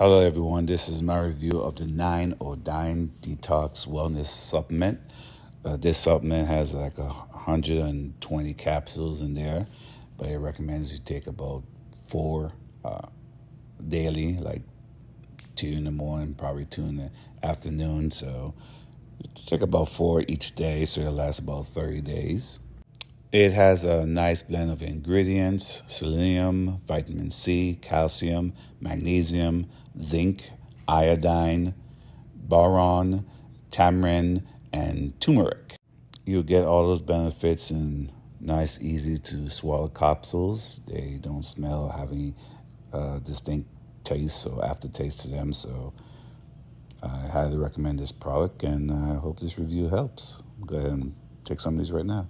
Hello, everyone. This is my review of the 9-or-Dine Detox Wellness Supplement. This supplement has like 120 capsules in there, but it recommends you take about 4 daily, like 2 in the morning, probably 2 in the afternoon. So take about 4 each day, so it'll last about 30 days. It has a nice blend of ingredients: selenium, vitamin C, calcium, magnesium, zinc, iodine, boron, tamarind, and turmeric. You'll get all those benefits in nice, easy to swallow capsules. They don't smell or have any distinct taste or aftertaste to them. So I highly recommend this product, and I hope this review helps. Go ahead and take some of these right now.